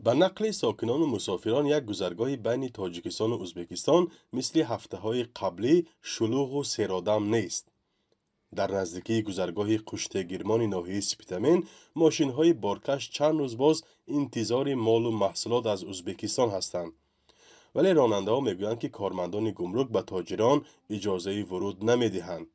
به نقل ساکنان و مسافران یک گذرگاه بین تاجیکستان و ازبکستان مثل هفته‌های قبلی شلوغ و سیرآدم نیست. در نزدیکی گذرگاه قشتگیرمان ناحیه سپیتامین ماشین‌های بارکش چند روز باز انتظار مال و محصولات از ازبکستان هستند. ولی راننده‌ها میگویند که کارمندان گمرک به تاجران اجازه ورود نمی‌دهند.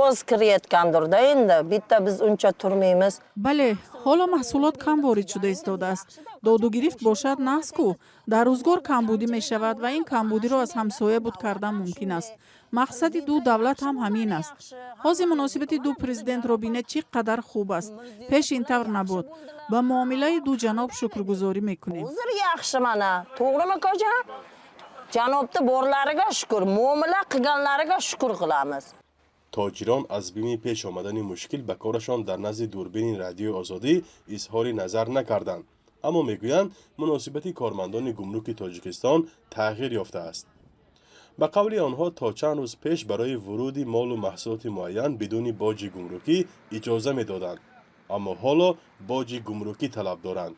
o'z kirayotgandir-da endi. Bitta biz uncha turmaymiz. бале ҳоло маҳсулот кам ворид шуда истодааст. доду гирифт бошад нақс ку дар рӯзгор камбудӣ мешавад ва ин камбудиро аз ҳамсоя буд кардан мумкин аст. мақсади ду давлат ҳам ҳамин аст. ҳозир муносибати ду президентро бинед чӣ қадар хуб аст. пеш ин тавр набуд. ба муомилаи ду ҷаноб шукргузорӣ мекунем. Hozir yaxshi mana. To'g'rimi ko'ja? Janobda borlariga shukr, muomala qilganlariga shukr qilamiz. تاجران از بیم پیش آمدن مشکل به کارشان در نزد دوربین رادیو آزادی اظهار نظر نکردند، اما میگویند مناسبت کارمندان گمرک تاجیکستان تغییر یافته است. به قول آنها تا چند روز پیش برای ورود مال و محصولات معین بدون باج گمرکی اجازه میدادند، اما حالا باج گمرکی طلب دارند.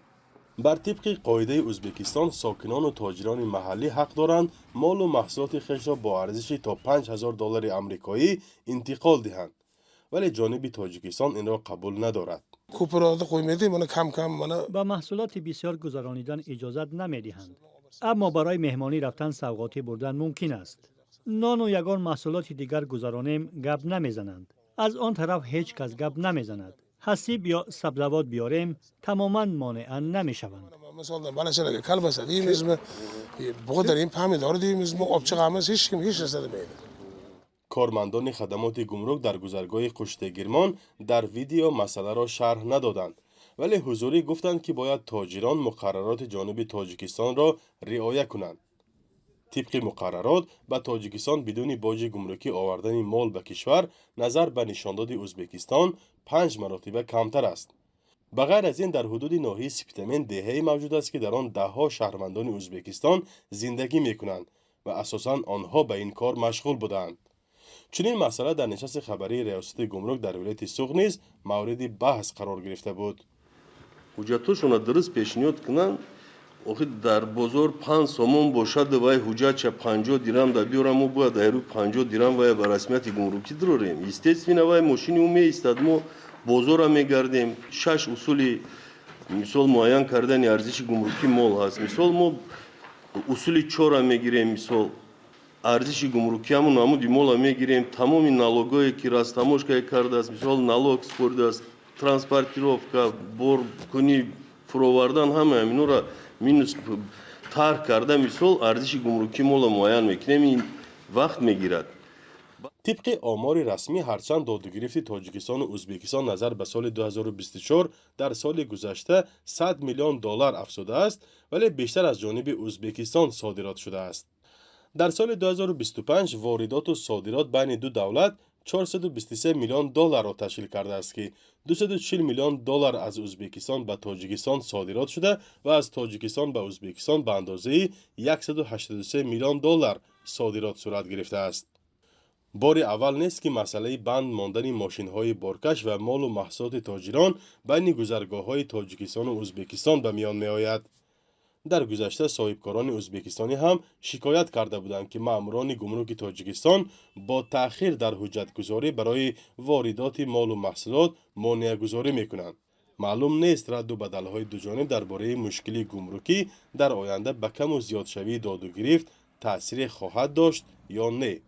بر طبق قاعده ازبکستان ساکنان و تاجران محلی حق دارند مال و محصولات خود را با ارزش تا $5000 آمریکایی انتقال دهند، ولی جانب تاجیکستان این را قبول ندارد. با محصولات بسیار گذرانیدن اجازت نمیدهند، اما برای مهمانی رفتن سوغاتی بردن ممکن است. نان و یگان محصولات دیگر گذرانیم گپ نمیزنند. از آن طرف هیچ کس گپ نمیزند. حسیب یا سبزوات بیاریم تماما مانع نمیشوند. کارمندان خدمات گمرک در گذرگاه قشتگیرمان در ویدیو مسئله را شرح ندادند، ولی حضوری گفتند که باید تاجران مقررات جانب تاجیکستان را رعایت کنند. طبق مقررات به تاجیکستان بدون باج گمرکی آوردن مال به کشور نظر به نشانداد ازبکستان 5 مرتبه کمتر است. بغیر از این در حدود ناحیه سپیتامین دهه‌ای موجود است که در آن ده‌ها شهروندان ازبکستان زندگی می‌کنند و اساساً آنها به این کار مشغول بودند. چنین مسئله در نشست خبری ریاست گمرک در ولایت سوغ نیز مورد بحث قرار گرفته بود. حجتشون درست پیشنهاد کنند. آخه در بازار 5 سومون باشد و حجت چه 50 درهم دا بیارم و باید در 50 درهم و به رسمیت گمرکی داریم. استثنا و ماشین اومی استاد ما بازار هم میگردیم. 6 اصول مثال معین کردن ارزش گمرکی مال هست. مثال ما اصول 4 هم میگیریم. مثال ارزش گمرکی همون عمودی مال هم میگیریم. تمام نالوگایی که راستاموشکای کرده است. مثال نالوگ سپرده است. ترانسپورتировка بار کنی فرووردن همه اینو را مینوس ترک کرده مثال ارزش گمرکی مال معین میکنیم این وقت میگیرد. طبق آمار رسمی هرچند دادگرفت تاجیکستان و ازبکستان نظر به سال 2024 در سال گذشته $100 میلیون افزوده است، ولی بیشتر از جانب ازبکستان صادرات شده است. در سال 2025 واردات و صادرات بین دو دولت $423 میلیون را تشکیل کرده است که $240 میلیون از ازبکستان به تاجیکستان صادرات شده و از تاجیکستان به ازبکستان به اندازه $183 میلیون صادرات صورت گرفته است. بار اول نیست که مسئله بند ماندن ماشین‌های بارکش و مال و محصولات تاجران بین گذرگاه‌های تاجیکستان و ازبکستان به میان می‌آید. در گذشته صاحبکاران ازبکستانی هم شکایت کرده بودند که ماموران گمرک تاجیکستان با تأخیر در حجت گذاری برای واردات مال و محصولات مانع گذاری میکنند. معلوم نیست رد و بدل‌های دو جانب درباره مشکل گمرکی در آینده به کم و زیاد شوی داد و گرفت تأثیر خواهد داشت یا نه.